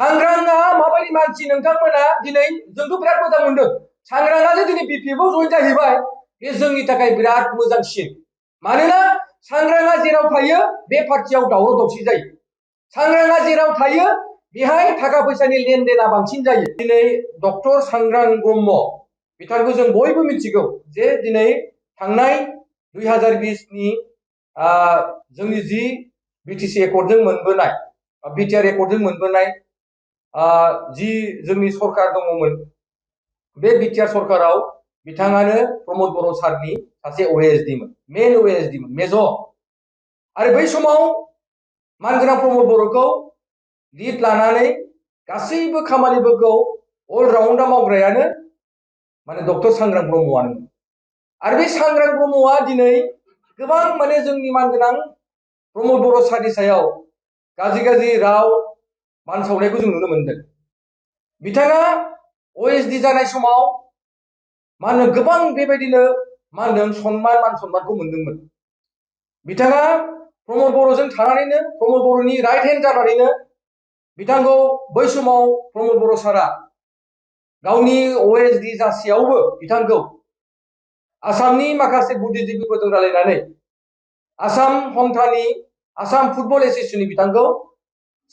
सांग्रांआ माबायदि मानसि नोंथांमोना दिनै जोंथ' बिराद मोजां मोनदों सांग्रांआ जे दिनै बिपिएफआव जइन जाहैबाय बे जोंनि थाखाय बिराद मोजांसिन मानोना सांग्रांआ जेराव थायो बे पार्टियाव दावराव दावसि जायो सांग्रांआ जेराव थायो बेहाय थाखा फैसानि लेनदेना बांसिन जायो दिनै डक्टर सांग्रां ब्रह्म बिथांखौ जों बयबो मिथिगौ जे दिनै थांनाय 2020 नि जोंनि जि बिटिसि एकर्डजों मोनबोनाय बिटिआर एकर्डजों मोनबोनाय जि जोंनि सरकार दङमोन बे बिटिआर सरकाराव बिथाङानो प्रमद बर' सारनि सासे ओएसडीमोन मेन ओएसडीमोन मेजर आरो बै समाव मानगोनां प्रमद बर'खौ लिड लानानै गासैबो खामानिफोरखौ अलराउन्डा मावग्रायानो माने डक्टर सांग्रां ब्रह्मआनो आरो बे सांग्रां ब्रह्मआ दिनै गोबां माने जोंनि मानगोनां प्रमद बर' सारनि सायाव गाज्रि गाज्रि राव मानसावनायखौ जों नुनो मोनदों बिथाङा ओएसडी जानाय समाव मा होनो गोबां बेबायदिनो मा होनदों सन्मान मान सन्मानखौ मोनदोंमोन बिथाङा प्रमद बर'जों थानानैनो प्रमद बर'नि राइट हेन्ड जानानैनो बिथांखौ बै समाव प्रमद बर' सारा गावनि ओएसडी जासेयावबो बिथांखौ आसामनि माखासे बुद्धिजीबीफोरजों रायलायनानै आसाम हन्थानि आसाम फुटबल एसोसिएशननि बिथांखौ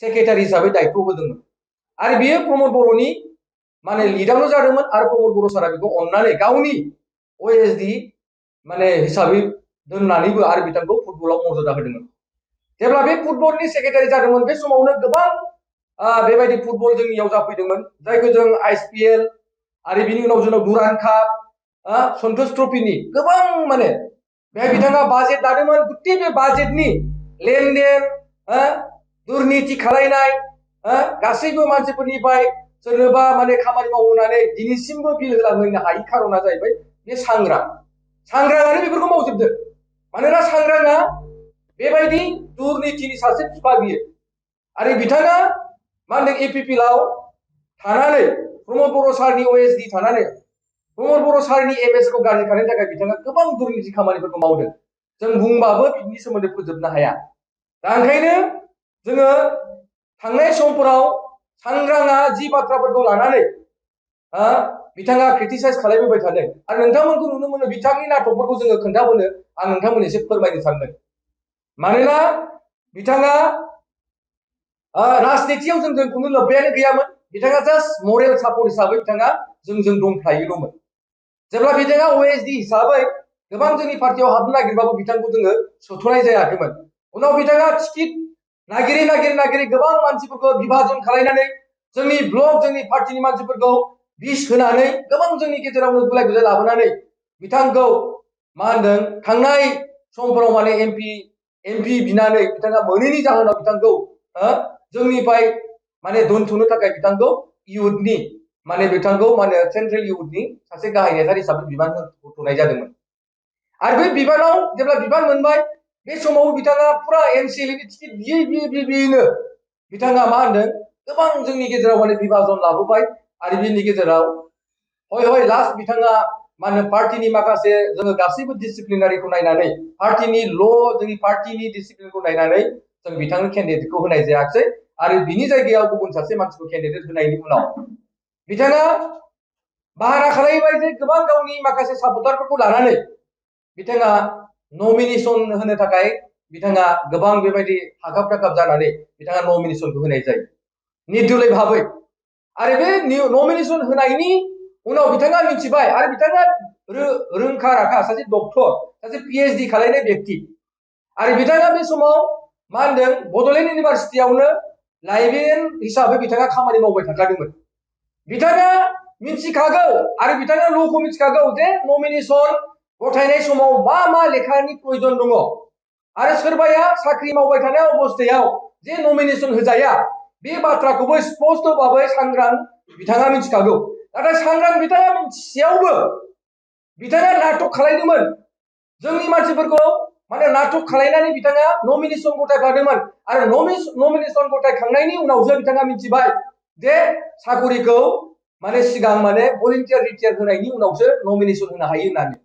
सेक्रेटारि हिसाबै दायित्व होदोंमोन आरो बियो प्रमद बर'नि माने लिडावनो जादोंमोन आरो प्रमद बर' सारा बेखौ अननानै गावनि ओएसडी माने हिसाबै दोननानैबो आरो बिथांखौ फुटबलाव मर्यादा होदोंमोन जेब्ला बे फुटबलनि सेक्रेटारि जादोंमोन बे समावनो गोबां बेबायदि फुटबल जोंनियाव जाफैदोंमोन जायखौ जों आईएसपीएल आरो बिनि उनाव जोंनाव दुरान्ड काप सन्तोष ट्रफीनि गोबां माने बेहाय बिथाङा बाजेट लादोंमोन गुत्ते बे बाजेटनि लेनदेन दुर्नीति खालायनाय गासैबो मानसिफोरनिफ्राय सोरनोबा माने खामानि मावहोनानै दिनैसिमबो बिल होलांनो हायि खारना जाहैबाय बे सांग्रांआनो बेफोरखौ मावजोबदों मानोना सांग्रांआ बेबायदि दुर्नीतिनि सासे बिफा बियो आरो बिथाङा मा होनदों एपिपिएलआव थानानै प्रमद बर' सारनि ओएसडी थानानै प्रमद बर' सारनि एमएसखौ गाज्रि खालामनो थाखाय बिथाङा गोबां दुर्नीति खामानिफोरखौ मावदों जों बुंबाबो बिनि सोमोन्दै फोजोबनो हाया दा ओंखायनो जोङो थांनाय समफोराव सांग्रांआ जि बाथ्राफोरखौ लानानै बिथाङा क्रिटिसाइज खालामबोबाय थादों आरो नोंथांमोनखौ नुनो मोनो बिथांनि नाटकफोरखौ जोङो खोन्थाबोनो आं नोंथांमोननो एसे फोरमायनो सानदों मानोना बिथाङा राजनितियाव जोंजों खुनु लोब्बायानो गैयामोन बिथाङा जास्ट मरेल सापर्ट हिसाबै बिथाङा जोंजों दंफायोल'मोन जेब्ला बिथाङा ओएसडी हिसाबै गोबां जोंनि पार्टियाव हाबनो नागिरबाबो बिथांखौ जोङो सोथ'नाय जायाखैमोन उनाव बिथाङा टिकेट नागिरै गोबां मानसिफोरखौ बिभाजन खालायनानै जोंनि ब्लक जोंनि पार्टिनि मानसिफोरखौ बिस होनानै गोबां जोंनि गेजेरावनो गुलाय गुजाय लाबोनानै बिथांखौ मा होनदों थांनाय समफोराव माने एमपि बिनानै बिथाङा मोनैनि जाहोनाव बिथांखौ जोंनिफ्राय माने दोनथ'नो थाखाय बिथांखौ इउथनि माने बिथांखौ माने सेन्ट्रेल इउथनि सासे गाहाय नेहाथारि हिसाबै बिबान होथ'नाय जादोंमोन आरो बे बिबानाव जेब्ला बिबान मोनबाय बे समाव बिथाङा पुरा एमसिएलनि टिकेट बियैनो बिथाङा मा होनदों गोबां जोंनि गेजेराव माने बिभाजन लाबोबाय आरो बिनि गेजेराव हय लास्ट बिथाङा मा होनो पार्टिनि माखासे जोङो गासैबो डिसिप्लिनारिखौ नायनानै पार्टिनि जोंनि पार्टिनि डिसिप्लिनखौ नायनानै जों बिथांनो केन्डिडेटखौ होनाय जायाखै आरो बिनि जायगायाव गुबुन सासे मानसिखौ केन्डिडेट होनायनि उनाव बिथाङा बाहारा खालामबाय जे गोबां गावनि माखासे सापर्टारफोरखौ लानानै बिथाङा नमिनेशन होनो थाखाय बिथाङा गोबां बेबायदि हाखाब दाखाब जानानै बिथाङा नमिनेशनखौ होनाय जायो निर्दलीय भाबै आरो बे नमिनेशन होनायनि उनाव बिथाङा मिथिबाय आरो बिथाङा रोंखा राखा सासे डक्टर सासे पिएचडि खालायनाय व्यक्ति आरो बिथाङा बे समाव मा होनदों बड'लेण्ड इउनिभारसिटियावनो लाइब्रेरियान हिसाबै बिथाङा खामानि मावबाय थाखादोंमोन बिथाङा मिथिखागौ आरो बिथाङा ल'खौ मिथिखागौ जे नमिनेशन गथायनाय समाव मा लेखानि प्रयोजन दङ आरो सोरबाया साख्रि मावबाय थानाय अबस्थायाव जे नमिनेशन होजाया बे बाथ्राखौबो स्पष्ट भाबै सांग्रां बिथाङा मिथिखागौ नाथाय सांग्रां बिथाङा मिथिसेयावबो बिथाङा नाटक खालायदोंमोन जोंनि मानसिफोरखौ माने नाटक खालायनानै बिथाङा नमिनेशन गथायफादोंमोन आरो नमिनेशन गथायखांनायनि उनावसो बिथाङा मिथिबाय जे साकरिखौ माने सिगां माने भलन्टियार रिटायार होनायनि उनावसो नमिनेशन होनो हायो होननानै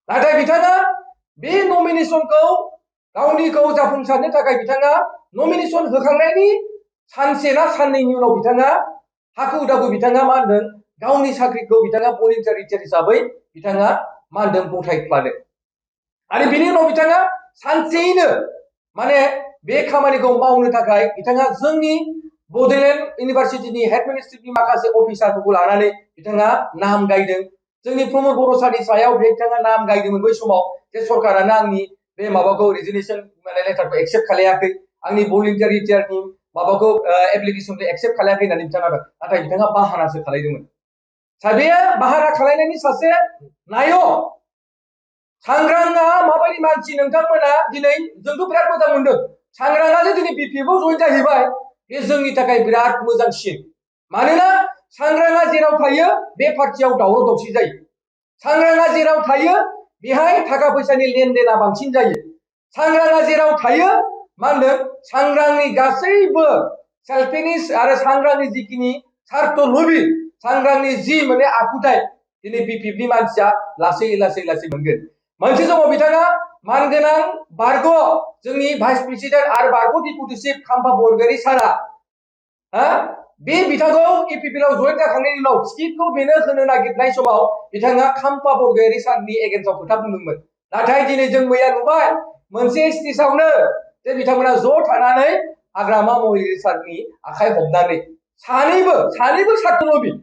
नाथाय बिथाङा बे नमिनेशनखौ गावनिखौ जाफुंसारनो थाखाय बिथाङा नमिनेशन होखांनायनि सानसे ना साननैनि उनाव बिथाङा हाखु दाखु बिथाङा मा होनदों गावनि साख्रिखौ बिथाङा भलुन्टारि रिटायार हिसाबै बिथाङा मा होनदों गथायफ्लादों आरो बिनि उनाव बिथाङा सानसेयैनो माने बे खामानिखौ मावनो थाखाय बिथाङा जोंनि बड'लेण्ड इउनिभारसिटिनि हेडमिनिस्ट्रेटिभनि माखासे अफिसारफोरखौ लानानै बिथाङा नाम गायदों जोंनि प्रमद बर' सारनि सायाव बिथाङा नाम गायदोंमोन बै समाव जे सरकारानो आंनि बे माबाखौ रेजिगनेसन माने लेटारखौ एक्सेप्ट खालायाखै आंनि भलुन्टारि रिटायारनि माबाखौ एप्लिकेसनखौ एक्सेप्ट खालायाखै होननानै बिथाङा नाथाय बिथाङा बाहानासो खालायदोंमोन साबेया बाहाना खालायनायनि सासे नायक सांग्रांआ माबायदि मानसि नोंथांमोना दिनै जोंथ' बिराद मोजां मोनदों सांग्रांआनो दिनै बिपिएफआव जइन जाहैबाय बे जोंनि थाखाय बिराद मोजांसिन मानोना सांग्रांआ जेराव थायो बे पार्टियाव दावराव दावसि जायो सांग्रांआ जेराव थायो बेहाय थाखा फैसानि लेनदेना बांसिन जायो सांग्रांआ जेराव थायो मा होनदों सांग्रांनि गासैबो सेल्फिनिस आरो सांग्रांनि जिखिनि सार्थ लबि सांग्रांनि जि माने आखुथाय दिनै बिपिएफनि मानसिया लासै मोनगोन मोनसे समाव बिथाङा मानगोनां बारग' जोंनि भाइस प्रेसिडेन्ट आरो बारग' डिपुटि चिफ खाम्फा बरगयारी सारा बे बिथांखौ इपिपिएलआव जइन जाखांनायनि उनाव टिकेटखौ बेनो होनो नागिरनाय समाव बिथाङा खाम्फा बरगयारी सारनि एगेन्स्टआव खोथा बुंदोंमोन नाथाय दिनै जों मैया नुबाय मोनसे स्टेजआवनो जे बिथांमोना ज' थानानै हाग्रामा महिलारी सारनि आखाइ हमनानै सानैबो सार्थ लबि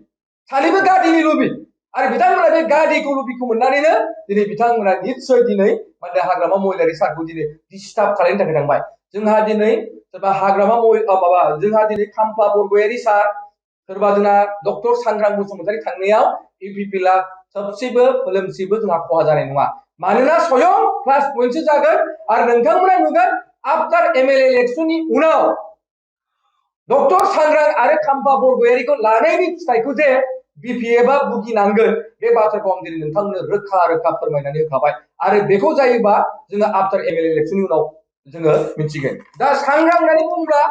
सानैबो गादिनि लबि आरो बिथांमोना बे गादिखौ लबिखौ मोननानैनो दिनै बिथांमोना निस्सय दिनै माने हाग्रामा महिलारी सारखौ दिनै डिस्टार्ब खालामनो थाखाय थांबाय जोंहा दिनै सोरबा हाग्रामा जोंहा दिनै खाम्फा बरगयारी सार सोरबा जोंना डक्टर सांग्रां बसुमतारी थांनायाव इउपिपिएलआ सबसेबो फोलोमसेबो जोंहा खहा जानाय नङा मानोना स्वयं प्लास पइन्टसो जागोन आरो नोंथांमोना नुगोन आफ्टार एमएलए इलेक्शननि उनाव डक्टर सांग्रां आरो खाम्फा बरगयारीखौ लानायनि फिथाइखौ जे बिपिएफआ भुगिनांगोन बे बाथ्राखौ आं दिनै नोंथांमोननो रोखा फोरमायनानै होखाबाय आरो बेखौ जायोबा जोङो आफ्टार एमएलए इलेक्शननि उनाव जोङो मिथिगोन दा सांग्रां होननानै बुङोब्ला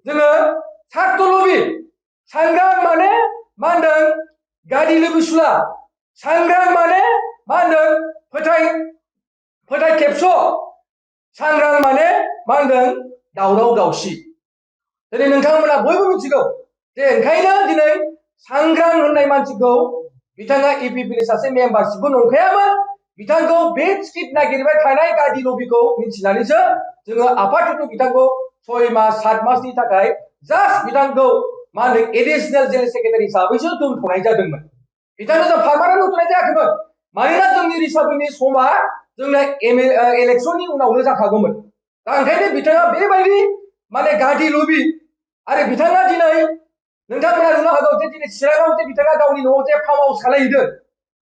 जोङो सार्थ लबि सांग्रां माने मा होनदों गादि लोगोसुला सांग्रां माने मा होनदों फोथाय खेबस' सांग्रां माने मा होनदों दावराव दावसि दिनै नोंथांमोना बयबो मिथिगौ जे ओंखायनो दिनै सांग्रां होननाय मानसिखौ बिथाङा इपिपिएलनि सासे मेम्बारशिपबो नंखायामोन बिथांखौ बे टिकेट नागिरबाय थानाय गादि लबिखौ मिथिनानैसो जोङो आफादखौ बिथांखौ 6 मास 7 मासनि थाखाय जास्ट बिथांखौ मा होनो एडिशनेल जेनेरेल सेक्रेटारि हिसाबैसो दोनथ'नाय जादोंमोन बिथांखौ जों पार्मानेन्ट दोनथ'नाय जायाखैमोन मानोना जोंनि रिसार्भनि समा जोंना इलेक्शननि उनावनो जाखागौमोन दा ओंखायनो बिथाङा बेबायदि माने गादि लबि आरो बिथाङा दिनै नोंथांमोना नुनो हागौ जे दिनै चिराङाव जे बिथाङा गावनि न'आव जे फार्म हाउस खालामहैदों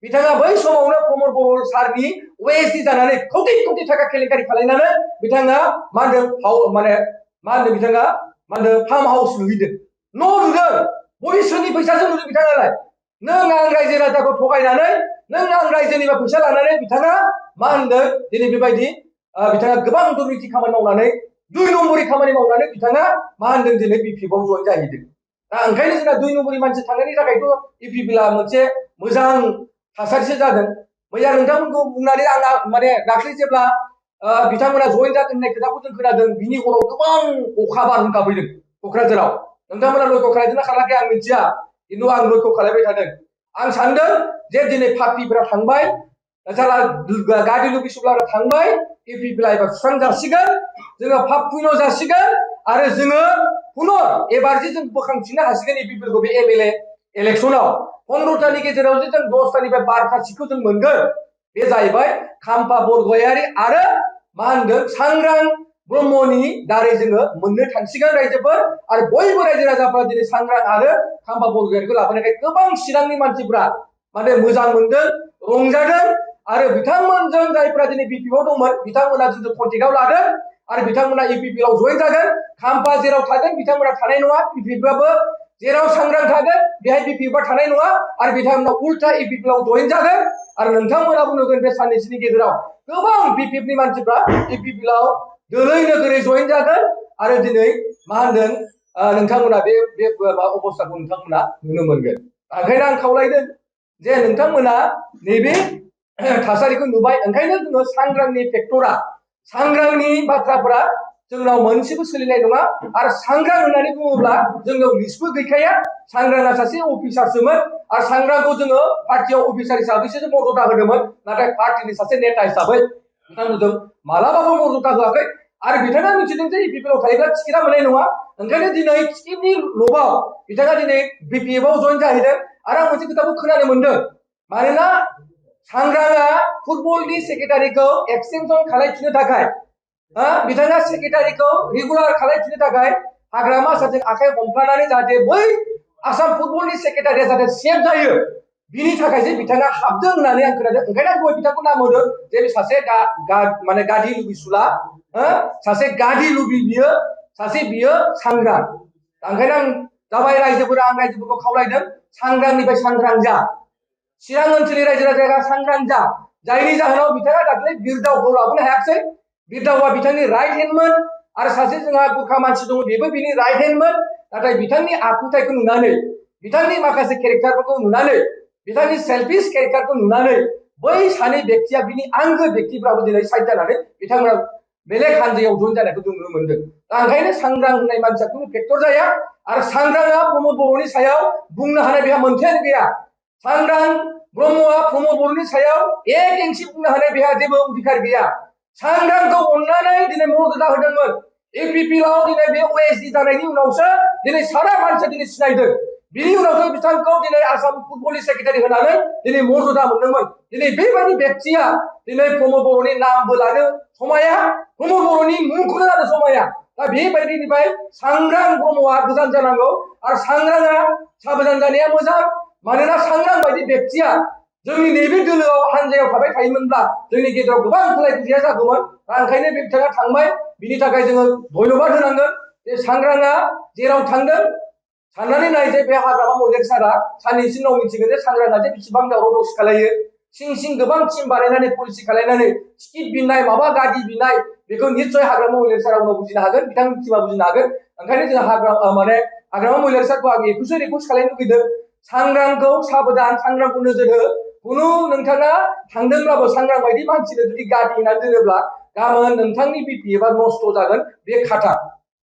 बिथाङा बै समावनो प्रमद बर' सारनि ओएसडि जानानै कौटि थाखा केलेंकारि खालामनानै बिथाङा मा होनदों माने मा होनदों बिथाङा मा होनदों फार्म हाउस लुहैदों न' लुदों बयसोरनि फैसाजों लुदों बिथाङालाय नों आं रायजो राजाखौ थगायनानै नों आं रायजोनिबा फैसा लानानै बिथाङा मा होनदों दिनै बेबायदि बिथाङा गोबां दुर्निति खामानि मावनानै 2 नम्बरनि खामानि मावनानै बिथाङा मा होनदों दिनै बिपिएफआव जइन जाहैदों दा ओंखायनो जोंना 2 नम्बरनि मानसि थांनायनि थाखायथ' इपिपिएलआ मोनसे मोजां थासारिसो जादों मैया नोंथांमोनखौ बुंनानै आं माने दाख्लै जेब्ला बिथांमोना जइन जागोन होननाय खोथाखौ जों खोनादों बिनि हराव गोबां अखा बारहुंखा फैदों क'क्राझाराव नोंथांमोना लयख' खालामदोंना खालामाखै आं मिथिया खिन्थु आं लयख' खालामबाय थादों आं सानदों जे दिनै पार्टिफोरा थांबाय साला गादि लबि सुब्लारा थांबाय इपिपिएलआ एबार सुस्रां जासिगोन जोङो फाप पुइन' जासिगोन आरो जोङो पुनर एबार जे जों बोखांफिननो हासिगोन इपिपिएलखौ बे एमएलए इलेक्शनाव 15तानि गेजेराव जे जों 10तानिफ्राय 12ता सिटखौ जों मोनगोन बे जाहैबाय खाम्फा बरगयारी आरो मा होनदों सांग्रां ब्रह्मनि दारै जोङो मोननो थांसिगोन रायजोफोर आरो बयबो रायजो राजाफ्रा दिनै सांग्रां आरो खाम्फा बरगयारीखौ लाबोनायखाय गोबां चिरांनि मानसिफ्रा माने मोजां मोनदों रंजादों आरो बिथांमोनजों जायफ्रा दिनै बिपिएफआव दंमोन बिथांमोना जोंखौ कन्टेक्टआव लादों आरो बिथांमोना इपिपिएलआव जइन जागोन खाम्फा जेराव थागोन बिथांमोना थानाय नङा बिपिएफआबो जेराव सांग्रां थागोन बेहाय बिपिएफआ थानाय नङा आरो बिथांमोना उल्टा इपिपिएलआव जइन जागोन आरो नोंथांमोनाबो नुगोन बे साननैसोनि गेजेराव गोबां बिपिएफनि मानसिफ्रा इपिपिएलआव दोलै नोगोरै जइन जागोन आरो दिनै मा होनदों नोंथांमोना बे अबस्थाखौ नोंथांमोना नुनो मोनगोन ओंखायनो आं खावलायदों जे नोंथांमोना नैबे थासारिखौ नुबाय ओंखायनो जोङो सांग्रांनि फेक्टरा सांग्रांनि बाथ्राफोरा जोंनाव मोनसेबो सोलिनाय नङा आरो सांग्रां होननानै बुङोब्ला जोंनाव लिस्टबो गैखाया सांग्रांआ सासे अफिसारसोमोन आरो सांग्रांखौ जोङो पार्टियाव अफिसार हिसाबैसो जों मर्यादा होदोंमोन नाथाय पार्टिनि सासे नेता हिसाबै बिथांमोनजों मालाबाबो मर्यादा होआखै आरो बिथाङा मिथिदों जे इपिपिएलआव थायोब्ला टिकेटआ मोननाय नङा ओंखायनो दिनै टिकेटनि लबाव बिथाङा दिनै बिपिएफआव जइन जाहैदों आरो आं मोनसे खोथाखौ खोनानो मोनदों मानोना सांग्रांआ फुटबलनि सेक्रेटारिखौ एक्सटेनसन खालामफिननो थाखाय बिथाङा सेक्रेटारिखौ रेगुलार खालामफिननो थाखाय हाग्रामा सारजों आखाइ हमफ्लानानै जाहाथे बै आसाम फुटबलनि सेक्रेटारिया जाहाथे सेफ जायो बिनि थाखायसो बिथाङा हाबदों होननानै आं खोनादों ओंखायनो आं दहाय बिथांखौ नाम होदों जे सासे माने गादि लुबिसुला सासे गादि लुबि बियो सासे बियो सांग्रां ओंखायनो आं जाबाय रायजोफोरा आं रायजोफोरखौ खावलायदों सांग्रांनिफ्राय सांग्रां जा चिरां ओनसोलनि रायजो राजाया सांग्रां जा जायनि जाहोनाव बिथाङा दाख्लै बिरदावखौ लाबोनो हायाखिसै बिरदावा बिथांनि राइट हेन्डमोन आरो सासे जोंहा गुरखा मानसि दङ बेबो बिनि राइट हेन्डमोन नाथाय बिथांनि आखुथायखौ नुनानै बिथांनि माखासे केरेक्टारफोरखौ नुनानै बिथांनि सेल्फिश केरेक्टारखौ नुनानै बै सानै व्यक्तिया बिनि आंगो व्यक्तिफ्राबो दिनै साइड जानानै बिथांमोना बेलेग हानजायाव जइन जानायखौ जों नुनो मोनदों दा ओंखायनो सांग्रां होननाय मानसिया खुनु फेक्टर जाया आरो सांग्रांआ प्रमद बर'नि सायाव बुंनो हानाय बेहा मोनथायानो गैया सांग्रां ब्रह्मआ प्रमद बर'नि सायाव एक इंसि बुंनो हानाय बेहा जेबो अधिकार गैया सांग्रांखौ अननानै दिनै मर्यादा होदोंमोन इपिपिएलआव दिनै बे ओएसडि जानायनि उनावसो दिनै सारा मानसिया दिनै सिनायदों बिनि उनावसो बिथांखौ दिनै आसाम फुटबलनि सेक्रेटारि होनानै दिनै मर्यादा मोनदोंमोन दिनै बेबायदि व्यक्तिया दिनै प्रमद बर'नि नामबो लानो समाया प्रमद बर'नि मुंखौनो लानो समाया दा बेबायदिनिफ्राय सांग्रां ब्रह्मआ गोजान जानांगौ आरो सांग्रांआ साबधान जानाया मोजां मानोना सांग्रां बायदि व्यक्तिया जोंनि नैबे दोलोआव हानजायाव थाबाय थायोमोनब्ला जोंनि गेजेराव गोबां गुलाय गुजाया जागौमोन दा ओंखायनो बे बिथाङा थांबाय बिनि थाखाय जोङो धन्यबाद होनांगोन जे सांग्रांआ जेराव थांदों साननानै नाय जे बे हाग्रामा महिलारि सारा साननैसो उनाव मिथिगोन जे सांग्रांआ जे बेसेबां दावराव दावसि खालायो सिं सिं गोबां टिम बानायनानै पलिसि खालायनानै टिकेट बिनाय माबा गारि बिनाय बेखौ निश्चय हाग्रामा महिलारि सारा उनाव बुजिनो हागोन बिथांनि टिमा बुजिनो हागोन ओंखायनो जों हाग्रामा महिलारि सारखौ आं बेखौसो रिकुवेस्ट खालामनो लुगैदों सांग्रांखौ साबधान सांग्रांखौ नोजोर हो खुनु नोंथाङा थांदोंब्लाबो सांग्रां बायदि मानसिनो जुदि गारि होनानै दोनोब्ला गाबोन नोंथांनि बिपिएफआ नस्थ' जागोन बे खाथा